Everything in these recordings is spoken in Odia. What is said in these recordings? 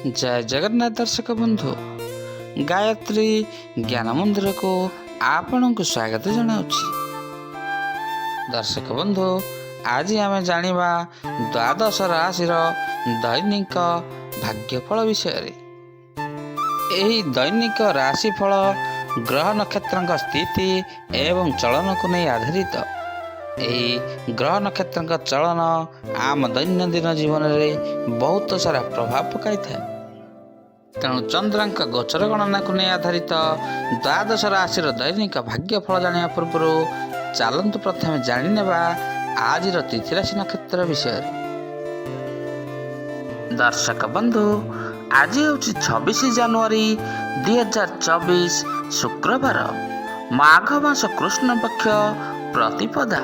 जय जगन्नाथ दर्शक बंधु गायत्री ज्ञान मंदिर को आपण को स्वागत जनाऊँगी। दर्शक बंधु आज आम जानिबा द्वादश राशि दैनिक भाग्यफल विषय। यही दैनिक राशिफल ग्रह नक्षत्र स्थिति एवं चलन को नहीं आधारित। यही ग्रह नक्षत्र चलन आम दैनंदिन जीवन में बहुत सारा प्रभाव पकाई था। तेणु चंद्रांक गोचर गणना को नहीं आधारित द्वादश राशि दैनिक भाग्यफल जाना पूर्व चलतु प्रथम जाने आज तिथि राशि नक्षत्र विषय। दर्शक बंधु आज हूँ 26 जनवरी 2024 शुक्रवार माघ मास कृष्ण पक्ष प्रतिपदा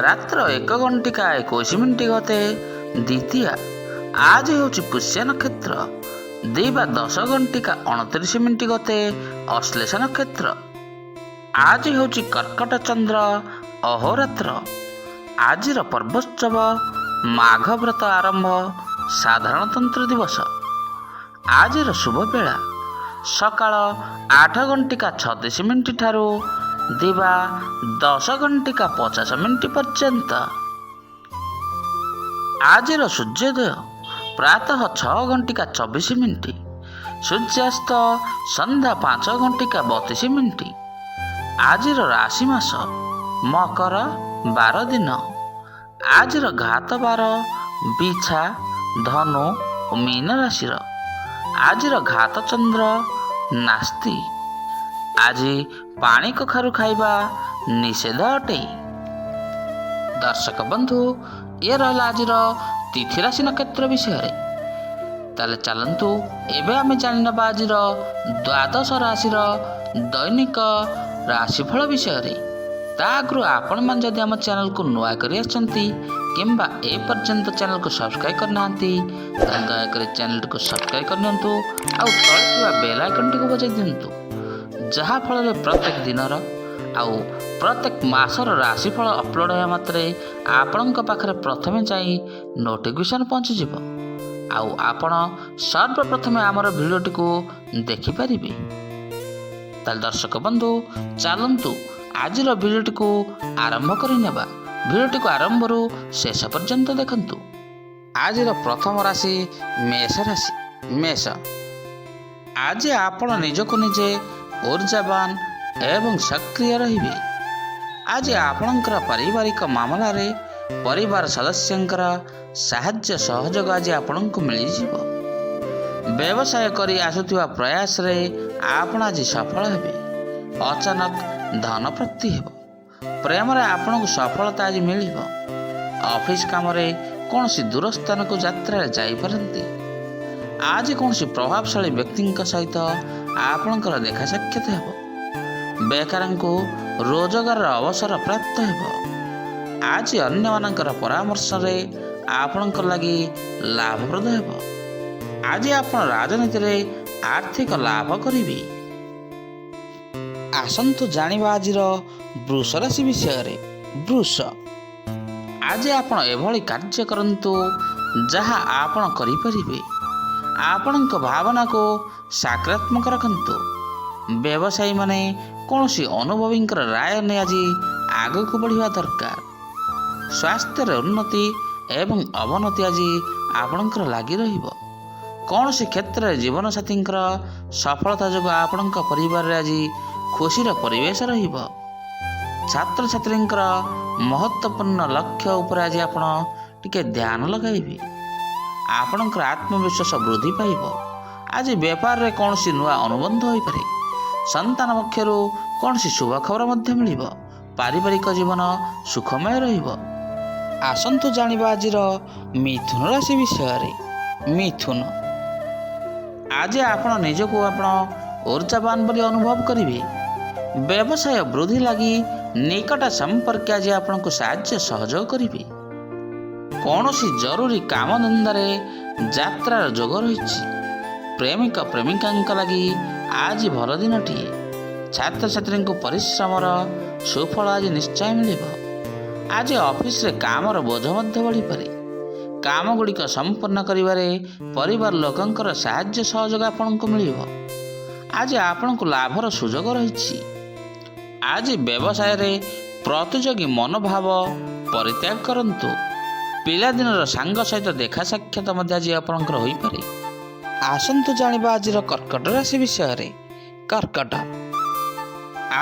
रात्र 1:21 गते द्वितीय। आज हूँ पुष्य नक्षत्र दिवा 10:29 गते अश्लेष नक्षत्र। आज हूँ कर्कट चंद्र अहोरात्र। आजिर पर्वोत्सव माघ व्रत आरंभ साधारणतंत्र दिवस। आजिर शुभ बेला सकाळ 8:36 ठारू दिवा 10:50 पर्यंत। आजिर सूर्योदय प्रातः 6:24। सूर्यास्त संध्या 5:32। आजिर राशि मास मकर 12 दिन। आजिर घात बार बिछा धनु और मीन राशि। आजिर घात चंद्र नास्ति। आज पानी कखारु खाइबा निषेध अटे। दर्शक बंधु ये रहा आज तिथि राशि नक्षत्र विषय। ताले चलतु एवं आम जान आज द्वादश राशि दैनिक राशिफल विषय। आगु आपण मैंने जदि आम चैनल को नुआ कर किंबा ए पर्यंत चैनल को सब्सक्राइब करना दयाकोरी चैनल को सब्सक्राइब करनी आउ तले बेल आइकन टी बजाई दिंतु जहाँ फल प्रत्येक दिनर आउ प्रत्येक मासर राशिफल अपलोड होगा मात्रे आपण पाखे प्रथमे जाई नोटिफिकेशन पहुँचीज आउ आपण सर्वप्रथमे आमर भिडियोटी को देखिपारे। ताल दर्शक बंधु चलतु आज भिडियोटी को आरंभ करनेबा। भिडियोटी को आरंभ शेष पर्यंत देखंतु। आज प्रथम राशि मेष राशि। मेष आज आपण निजको निजे ऊर्जावान एवं सक्रिय रहिबे। आज आपणकर पारिवारिक मामला रे परिवार सदस्यंकर साहाय्य सहयोग आज आपणको मिली जिवो। व्यवसाय करी आसुथिबा प्रयास रे आपण आज सफल हेबे। अचानक धन प्राप्ति हेबो। प्रेम रे आपणको सफलता आज मिलिबो। ऑफिस काम रे कोनसी दूर स्थान को यात्रा जाई परंती। आज कोनसी प्रभावशाली व्यक्ति सहित आपणकर देखा साक्षात हेबो। बेकारन को रोजगार अवसर प्राप्त हेबो। आज अन्य मानकर परामर्श रे आपणकर लागि लाभप्रद हेबो। आज आपण राजनीति रे आर्थिक लाभ करिबे। आसंतु जानिबा आज वृष राशि विषय। वृष आज आपण एभली कार्य करंतु जहाँ आपण करिपारिबे। आपणक भावना को सकारात्मक रखंतु। व्यवसायी माने कौनसी अनुभवी राय ने आज आग को बढ़िया दरकार। स्वास्थ्य रे उन्नति एवं अवनति आज आपणकर लागि रहिबो। कौनसी क्षेत्र में जीवन साथी सफलता जो आपणक परिवार रे आज खुशीर परिवेश रहिबो। छात्र छात्री महत्वपूर्ण लक्ष्य उपर आज आपण टिके ध्यान लगाइबे। आपणकर आत्मविश्वास वृद्धि पाइबो। आज व्यापार रे कौनसी नुआ अनुबंध होई पारे। संतान पक्षरु कौनसी शुभ खबर मध्य मिलिबो। पारिवारिक जीवन सुखमय रहिबो। आसंतु जानिबा आज मिथुन राशि विषय। मिथुन आज आपण निजको आपण ऊर्जावान बोली अनुभव करिवे। व्यवसाय वृद्धि लगी निकट संपर्क आज आपण को साहाय्य सहयोग करिवे। कौनसी जरूरी काम धंदारे यात्रार जोग रही। प्रेमिक प्रेमिका लगी आज भल दिनटीए। छात्र छात्री को परिश्रमर सुफल आज निश्चय मिलिबो। आज ऑफिस रे कामर बोझ मध्य बढ़ी पारे। କାମଗୁଡ଼ିକ ସମ୍ପୂର୍ଣ୍ଣ କରିବାରେ ପରିବାର ଲୋକଙ୍କର ସାହାଯ୍ୟ ସହଯୋଗ ଆପଣଙ୍କୁ ମିଳିବ। ଆଜି ଆପଣଙ୍କୁ ଲାଭର ସୁଯୋଗ ରହିଛି। ଆଜି ବ୍ୟବସାୟରେ ପ୍ରତିଯୋଗୀ ମନୋଭାବ ପରିତ୍ୟାଗ କରନ୍ତୁ। ପିଲାଦିନର ସାଙ୍ଗ ସହିତ ଦେଖା ସାକ୍ଷାତ ମଧ୍ୟ ଆଜି ଆପଣଙ୍କର ହୋଇପାରେ। ଆସନ୍ତୁ ଜାଣିବା ଆଜିର କର୍କଟ ରାଶି ବିଷୟରେ। କର୍କଟ,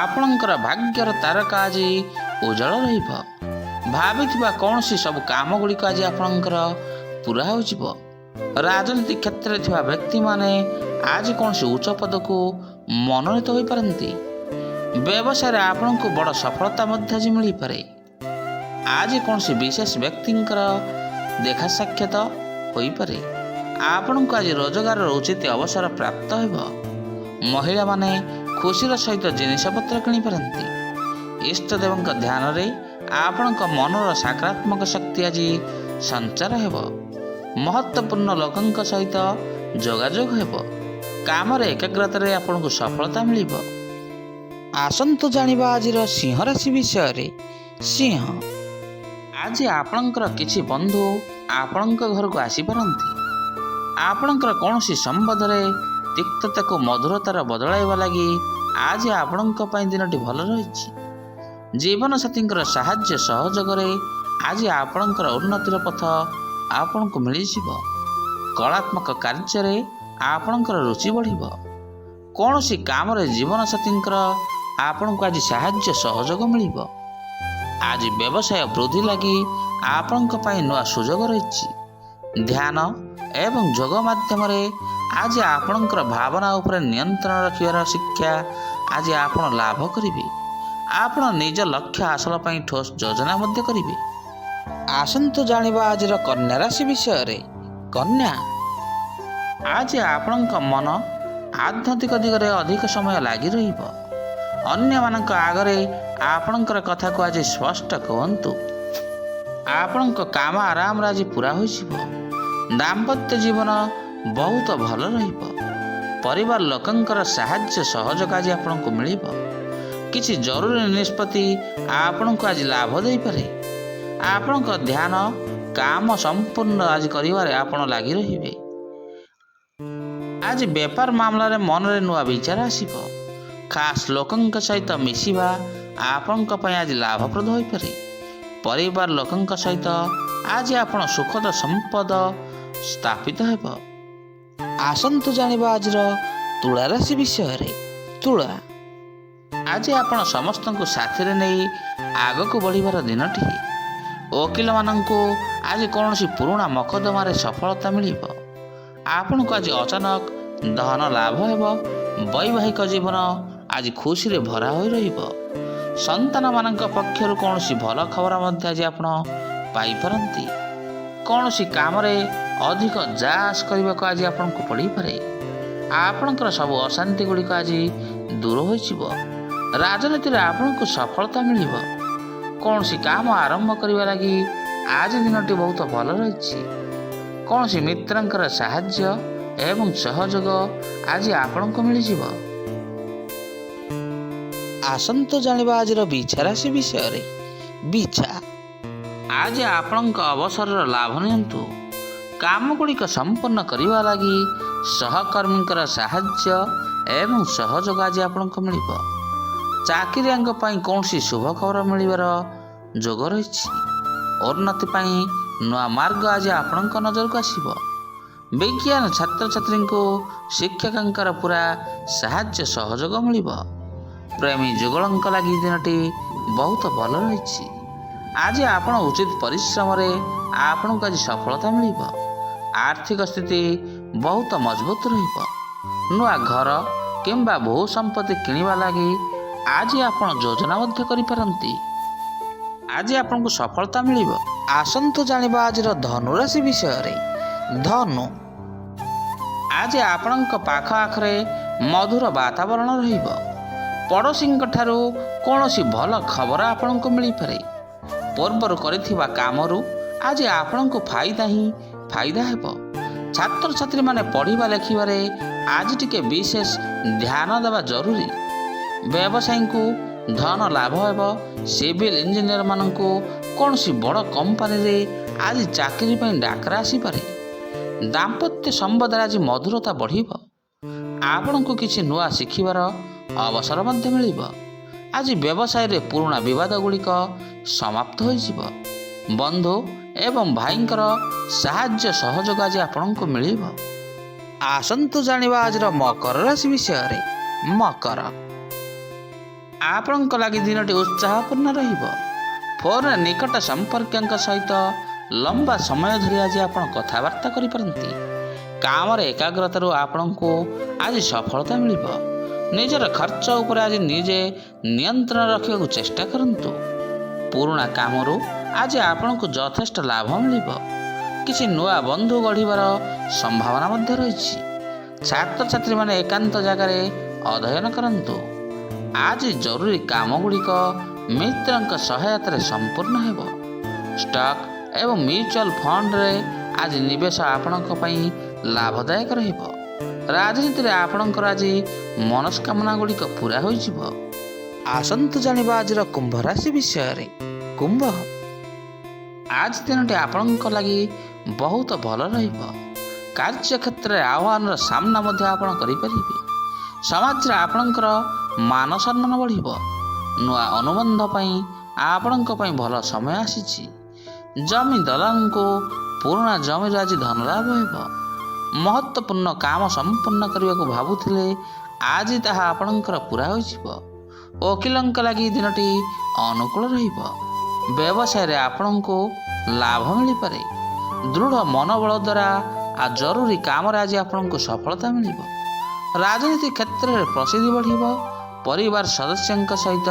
ଆପଣଙ୍କର ଭାଗ୍ୟର ତାରକା ଆଜି ଉଜ୍ଜଳ ରହିବ। ଭାବିଥିବା କୌଣସି ସବୁ କାମ ଗୁଡ଼ିକ ଆଜି ଆପଣଙ୍କର ପୁରା ହୋଇଯିବ। ରାଜନୀତି କ୍ଷେତ୍ରରେ ଥିବା ବ୍ୟକ୍ତିମାନେ ଆଜି କୌଣସି ଉଚ୍ଚ ପଦକୁ ମନୋନୀତ ହୋଇପାରନ୍ତି। ବ୍ୟବସାୟରେ ଆପଣଙ୍କୁ ବଡ଼ ସଫଳତା ମଧ୍ୟ ଆଜି ମିଳିପାରେ। ଆଜି କୌଣସି ବିଶେଷ ବ୍ୟକ୍ତିଙ୍କର ଦେଖା ସାକ୍ଷାତ ହୋଇପାରେ। ଆପଣଙ୍କୁ ଆଜି ରୋଜଗାରର ଉଚିତ ଅବସର ପ୍ରାପ୍ତ ହେବ। ମହିଳାମାନେ ଖୁସିର ସହିତ ଜିନିଷପତ୍ର କିଣିପାରନ୍ତି। ଇଷ୍ଟଦେବଙ୍କ ଧ୍ୟାନରେ ଆପଣଙ୍କ ମନର ସକାରାତ୍ମକ ଶକ୍ତି ଆଜି ସଞ୍ଚାର ହେବ। ମହତ୍ତ୍ୱପୂର୍ଣ୍ଣ ଲୋକଙ୍କ ସହିତ ଯୋଗାଯୋଗ ହେବ। କାମରେ ଏକାଗ୍ରତାରେ ଆପଣଙ୍କୁ ସଫଳତା ମିଳିବ। ଆସନ୍ତୁ ଜାଣିବା ଆଜିର ସିଂହ ରାଶି ବିଷୟରେ। ସିଂହ, ଆଜି ଆପଣଙ୍କର କିଛି ବନ୍ଧୁ ଆପଣଙ୍କ ଘରକୁ ଆସିପାରନ୍ତି। ଆପଣଙ୍କର କୌଣସି ସମ୍ବନ୍ଧରେ ତିକ୍ତତାକୁ ମଧୁରତାର ବଦଳାଇବା ଲାଗି ଆଜି ଆପଣଙ୍କ ପାଇଁ ଦିନଟି ଭଲ ରହିଛି। ଜୀବନସାଥୀଙ୍କର ସାହାଯ୍ୟ ସହଯୋଗରେ ଆଜି ଆପଣଙ୍କର ଉନ୍ନତିର ପଥ ଆପଣଙ୍କୁ ମିଳିଯିବ। କଳାତ୍ମକ କାର୍ଯ୍ୟରେ ଆପଣଙ୍କର ରୁଚି ବଢ଼ିବ। କୌଣସି କାମରେ ଜୀବନସାଥୀଙ୍କର ଆପଣଙ୍କୁ ଆଜି ସାହାଯ୍ୟ ସହଯୋଗ ମିଳିବ। ଆଜି ବ୍ୟବସାୟ ବୃଦ୍ଧି ଲାଗି ଆପଣଙ୍କ ପାଇଁ ନୂଆ ସୁଯୋଗ ରହିଛି। ଧ୍ୟାନ ଏବଂ ଯୋଗ ମାଧ୍ୟମରେ ଆଜି ଆପଣଙ୍କର ଭାବନା ଉପରେ ନିୟନ୍ତ୍ରଣ ରଖିବାର ଶିକ୍ଷା ଆଜି ଆପଣ ଲାଭ କରିବେ। ଆପଣ ନିଜ ଲକ୍ଷ୍ୟ ହାସଲ ପାଇଁ ଠୋସ୍ ଯୋଜନା ମଧ୍ୟ କରିବେ। ଆସନ୍ତୁ ଜାଣିବା ଆଜିର କନ୍ୟା ରାଶି ବିଷୟରେ। କନ୍ୟା, ଆଜି ଆପଣଙ୍କ ମନ ଆଧ୍ୟାତ୍ମିକ ଦିଗରେ ଅଧିକ ସମୟ ଲାଗି ରହିବ। ଅନ୍ୟମାନଙ୍କ ଆଗରେ ଆପଣଙ୍କର କଥାକୁ ଆଜି ସ୍ପଷ୍ଟ କୁହନ୍ତୁ। ଆପଣଙ୍କ କାମ ଆରାମରେ ଆଜି ପୁରା ହୋଇଯିବ। ଦାମ୍ପତ୍ୟ ଜୀବନ ବହୁତ ଭଲ ରହିବ। ପରିବାର ଲୋକଙ୍କର ସାହାଯ୍ୟ ସହଯୋଗ ଆଜି ଆପଣଙ୍କୁ ମିଳିବ। କିଛି ଜରୁରୀ ନିଷ୍ପତ୍ତି ଆପଣଙ୍କୁ ଆଜି ଲାଭ ଦେଇପାରେ। ଆପଣଙ୍କ ଧ୍ୟାନ କାମ ସମ୍ପୂର୍ଣ୍ଣ ଆଜି କରିବାରେ ଆପଣ ଲାଗି ରହିବେ। ଆଜି ବେପାର ମାମଲାରେ ମନରେ ନୂଆ ବିଚାର ଆସିବ। ଖାସ୍ ଲୋକଙ୍କ ସହିତ ମିଶିବା ଆପଣଙ୍କ ପାଇଁ ଆଜି ଲାଭପ୍ରଦ ହୋଇପାରେ। ପରିବାର ଲୋକଙ୍କ ସହିତ ଆଜି ଆପଣ ସୁଖଦ ସମ୍ପଦ ସ୍ଥାପିତ ହେବ। ଆସନ୍ତୁ ଜାଣିବା ଆଜିର ତୁଳା ରାଶି ବିଷୟରେ। ତୁଳା, ଆଜି ଆପଣ ସମସ୍ତଙ୍କୁ ସାଥିରେ ନେଇ ଆଗକୁ ବଢ଼ିବାର ଦିନଟି। ଓକିଲମାନଙ୍କୁ ଆଜି କୌଣସି ପୁରୁଣା ମକଦ୍ଦମାରେ ସଫଳତା ମିଳିବ। ଆପଣଙ୍କୁ ଆଜି ଅଚାନକ ଧନ ଲାଭ ହେବ। ବୈବାହିକ ଜୀବନ ଆଜି ଖୁସିରେ ଭରା ହୋଇ ରହିବ। ସନ୍ତାନମାନଙ୍କ ପକ୍ଷରୁ କୌଣସି ଭଲ ଖବର ମଧ୍ୟ ଆଜି ଆପଣ ପାଇପାରନ୍ତି। କୌଣସି କାମରେ ଅଧିକ ଯାଞ୍ଚ କରିବାକୁ ଆଜି ଆପଣଙ୍କୁ ପଡ଼ିପାରେ। ଆପଣଙ୍କର ସବୁ ଅଶାନ୍ତି ଗୁଡ଼ିକ ଆଜି ଦୂର ହୋଇଯିବ। ରାଜନୀତିରେ ଆପଣଙ୍କୁ ସଫଳତା ମିଳିବ। କୌଣସି କାମ ଆରମ୍ଭ କରିବା ଲାଗି ଆଜି ଦିନଟି ବହୁତ ଭଲ ରହିଛି। କୌଣସି ମିତ୍ରଙ୍କର ସାହାଯ୍ୟ ଏବଂ ସହଯୋଗ ଆଜି ଆପଣଙ୍କୁ ମିଳିଯିବ। ଆସନ୍ତୁ ଜାଣିବା ଆଜିର ବିଛା ରାଶି ବିଷୟରେ। ବିଛା, ଆଜି ଆପଣଙ୍କ ଅବସରର ଲାଭ ନିଅନ୍ତୁ। କାମଗୁଡ଼ିକ ସମ୍ପନ୍ନ କରିବା ଲାଗି ସହକର୍ମୀଙ୍କର ସାହାଯ୍ୟ ଏବଂ ସହଯୋଗ ଆଜି ଆପଣଙ୍କୁ ମିଳିବ। ଚାକିରିଆଙ୍କ ପାଇଁ କୌଣସି ଶୁଭ ଖବର ମିଳିବାର ଯୋଗ ରହିଛି। ଉନ୍ନତି ପାଇଁ ନୂଆ ମାର୍ଗ ଆଜି ଆପଣଙ୍କ ନଜରକୁ ଆସିବ। ବିଜ୍ଞାନ ଛାତ୍ରଛାତ୍ରୀଙ୍କୁ ଶିକ୍ଷକଙ୍କର ପୁରା ସାହାଯ୍ୟ ସହଯୋଗ ମିଳିବ। ପ୍ରେମୀ ଯୁଗଳଙ୍କ ଲାଗି ଦିନଟି ବହୁତ ଭଲ ରହିଛି। ଆଜି ଆପଣ ଉଚିତ ପରିଶ୍ରମରେ ଆପଣଙ୍କୁ ଆଜି ସଫଳତା ମିଳିବ। ଆର୍ଥିକ ସ୍ଥିତି ବହୁତ ମଜବୁତ ରହିବ। ନୂଆ ଘର କିମ୍ବା ବହୁ ସମ୍ପତ୍ତି କିଣିବା ଲାଗି ଆଜି ଆପଣ ଯୋଜନା ମଧ୍ୟ କରିପାରନ୍ତି। ଆଜି ଆପଣଙ୍କୁ ସଫଳତା ମିଳିବ। ଆସନ୍ତୁ ଜାଣିବା ଆଜିର ଧନୁ ରାଶି ବିଷୟରେ। ଧନୁ, ଆଜି ଆପଣଙ୍କ ପାଖ ଆଖରେ ମଧୁର ବାତାବରଣ ରହିବ। ପଡ଼ୋଶୀଙ୍କ ଠାରୁ କୌଣସି ଭଲ ଖବର ଆପଣଙ୍କୁ ମିଳିପାରେ। ପୂର୍ବରୁ କରିଥିବା କାମରୁ ଆଜି ଆପଣଙ୍କୁ ଫାଇଦା ହେବ। ଛାତ୍ରଛାତ୍ରୀମାନେ ପଢ଼ିବା ଲେଖିବାରେ ଆଜି ଟିକେ ବିଶେଷ ଧ୍ୟାନ ଦେବା ଜରୁରୀ। ବ୍ୟବସାୟୀଙ୍କୁ ଧନ ଲାଭ ହେବ। ସିଭିଲ୍ ଇଞ୍ଜିନିୟରମାନଙ୍କୁ କୌଣସି ବଡ଼ କମ୍ପାନୀରେ ଆଜି ଚାକିରି ପାଇଁ ଡାକରା ଆସିପାରେ। ଦାମ୍ପତ୍ୟ ସମ୍ବନ୍ଧରେ ଆଜି ମଧୁରତା ବଢ଼ିବ। ଆପଣଙ୍କୁ କିଛି ନୂଆ ଶିଖିବାର ଅବସର ମଧ୍ୟ ମିଳିବ। ଆଜି ବ୍ୟବସାୟରେ ପୁରୁଣା ବିବାଦ ଗୁଡ଼ିକ ସମାପ୍ତ ହୋଇଯିବ। ବନ୍ଧୁ ଏବଂ ଭାଇଙ୍କର ସାହାଯ୍ୟ ସହଯୋଗ ଆଜି ଆପଣଙ୍କୁ ମିଳିବ। ଆସନ୍ତୁ ଜାଣିବା ଆଜିର ମକର ରାଶି ବିଷୟରେ। ମକର, ଆପଣଙ୍କ ଲାଗି ଦିନଟି ଉତ୍ସାହପୂର୍ଣ୍ଣ ରହିବ। ଫୋନରେ ନିକଟ ସମ୍ପର୍କୀୟଙ୍କ ସହିତ ଲମ୍ବା ସମୟ ଧରି ଆଜି ଆପଣ କଥାବାର୍ତ୍ତା କରିପାରନ୍ତି। କାମରେ ଏକାଗ୍ରତାରୁ ଆପଣଙ୍କୁ ଆଜି ସଫଳତା ମିଳିବ। ନିଜର ଖର୍ଚ୍ଚ ଉପରେ ଆଜି ନିଜେ ନିୟନ୍ତ୍ରଣ ରଖିବାକୁ ଚେଷ୍ଟା କରନ୍ତୁ। ପୁରୁଣା କାମରୁ ଆଜି ଆପଣଙ୍କୁ ଯଥେଷ୍ଟ ଲାଭ ମିଳିବ। କିଛି ନୂଆ ବନ୍ଧୁ ଗଢ଼ିବାର ସମ୍ଭାବନା ମଧ୍ୟ ରହିଛି। ଛାତ୍ରଛାତ୍ରୀମାନେ ଏକାନ୍ତ ଜାଗାରେ ଅଧ୍ୟୟନ କରନ୍ତୁ। ଆଜି ଜରୁରୀ କାମ ଗୁଡ଼ିକ ମିତ୍ରଙ୍କ ସହାୟତାରେ ସମ୍ପୂର୍ଣ୍ଣ ହେବ। ଷ୍ଟକ୍ ଏବଂ ମ୍ୟୁଚୁଆଲ ଫଣ୍ଡରେ ଆଜି ନିବେଶ ଆପଣଙ୍କ ପାଇଁ ଲାଭଦାୟକ ରହିବ। ରାଜନୀତିରେ ଆପଣଙ୍କର ଆଜି ମନସ୍କାମନା ଗୁଡ଼ିକ ପୂରା ହୋଇଯିବ। ଆସନ୍ତୁ ଜାଣିବା ଆଜିର କୁମ୍ଭ ରାଶି ବିଷୟରେ। କୁମ୍ଭ, ଆଜି ଦିନଟି ଆପଣଙ୍କ ଲାଗି ବହୁତ ଭଲ ରହିବ। କାର୍ଯ୍ୟକ୍ଷେତ୍ରରେ ଆହ୍ୱାନର ସାମ୍ନା ମଧ୍ୟ ଆପଣ କରିପାରିବେ। ସମାଜରେ ଆପଣଙ୍କର ମାନ ସମ୍ମାନ ବଢ଼ିବ। ନୂଆ ଅନୁବନ୍ଧ ପାଇଁ ଆପଣଙ୍କ ପାଇଁ ଭଲ ସମୟ ଆସିଛି। ଜମି ଦଲାଲଙ୍କୁ ପୁରୁଣା ଜମିରୁ ଆଜି ଧନଲାଭ ହେବ। ମହତ୍ତ୍ୱପୂର୍ଣ୍ଣ କାମ ସମ୍ପନ୍ନ କରିବାକୁ ଭାବୁଥିଲେ ଆଜି ତାହା ଆପଣଙ୍କର ପୂରା ହୋଇଯିବ। ଓକିଲଙ୍କ ଲାଗି ଦିନଟି ଅନୁକୂଳ ରହିବ। ବ୍ୟବସାୟରେ ଆପଣଙ୍କୁ ଲାଭ ମିଳିପାରେ। ଦୃଢ଼ ମନୋବଳ ଦ୍ୱାରା ଜରୁରୀ କାମରେ ଆଜି ଆପଣଙ୍କୁ ସଫଳତା ମିଳିବ। ରାଜନୀତି କ୍ଷେତ୍ରରେ ପ୍ରସିଦ୍ଧି ବଢ଼ିବ। ପରିବାର ସଦସ୍ୟଙ୍କ ସହିତ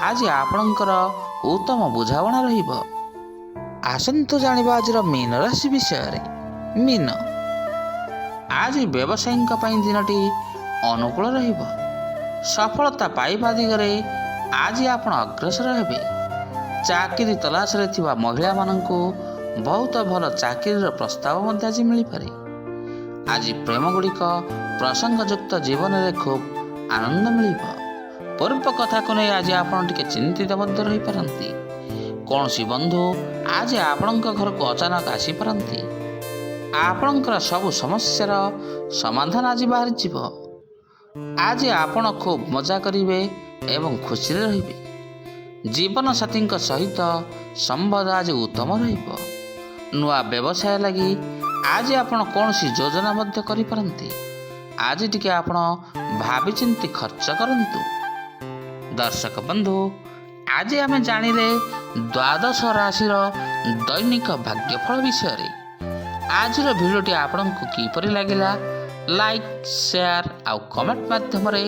ଆଜି ଆପଣଙ୍କର ଉତ୍ତମ ବୁଝାମଣା ରହିବ। ଆସନ୍ତୁ ଜାଣିବା ଆଜିର ମୀନ ରାଶି ବିଷୟରେ। ମୀନ, ଆଜି ବ୍ୟବସାୟୀଙ୍କ ପାଇଁ ଦିନଟି ଅନୁକୂଳ ରହିବ। ସଫଳତା ପାଇବା ଦିଗରେ ଆଜି ଆପଣ ଅଗ୍ରସର ହେବେ। ଚାକିରି ତଲାସରେ ଥିବା ମହିଳାମାନଙ୍କୁ ବହୁତ ଭଲ ଚାକିରିର ପ୍ରସ୍ତାବ ମଧ୍ୟ ଆଜି ମିଳିପାରେ। ଆଜି ପ୍ରେମ ଗୁଡ଼ିକ ପ୍ରସଙ୍ଗଯୁକ୍ତ ଜୀବନରେ ଖୁବ୍ ଆନନ୍ଦ ମିଳିବ। ପୂର୍ବ କଥାକୁ ନେଇ ଆଜି ଆପଣ ଟିକେ ଚିନ୍ତିତ ମଧ୍ୟ ରହିପାରନ୍ତି। କୌଣସି ବନ୍ଧୁ ଆଜି ଆପଣଙ୍କ ଘରକୁ ଅଚାନକ ଆସିପାରନ୍ତି। ଆପଣଙ୍କର ସବୁ ସମସ୍ୟାର ସମାଧାନ ଆଜି ବାହାରିଯିବ। ଆଜି ଆପଣ ଖୁବ୍ ମଜା କରିବେ ଏବଂ ଖୁସିରେ ରହିବେ। ଜୀବନସାଥୀଙ୍କ ସହିତ ସମ୍ବନ୍ଧ ଆଜି ଉତ୍ତମ ରହିବ। ନୂଆ ବ୍ୟବସାୟ ଲାଗି ଆଜି ଆପଣ କୌଣସି ଯୋଜନା ମଧ୍ୟ କରିପାରନ୍ତି। ଆଜି ଟିକେ ଆପଣ ଭାବିଚିନ୍ତି ଖର୍ଚ୍ଚ କରନ୍ତୁ। ଦର୍ଶକ ବନ୍ଧୁ, ଆଜି ଆମେ ଜାଣିଲେ ଦ୍ୱାଦଶ ରାଶିର ଦୈନିକ ଭାଗ୍ୟଫଳ ବିଷୟରେ। ଆଜିର ଭିଡ଼ିଓଟି ଆପଣଙ୍କୁ କିପରି ଲାଗିଲା, ଲାଇକ୍, ସେୟାର ଆଉ କମେଣ୍ଟ ମାଧ୍ୟମରେ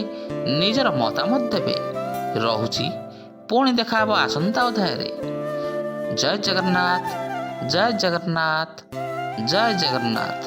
ନିଜର ମତାମତ ଦେବେ। ରହୁଛି, ପୁଣି ଦେଖା ହେବ ଆସନ୍ତା ଅଧ୍ୟାୟରେ। ଜୟ ଜଗନ୍ନାଥ, ଜୟ ଜଗନ୍ନାଥ, ଜୟ ଜଗନ୍ନାଥ।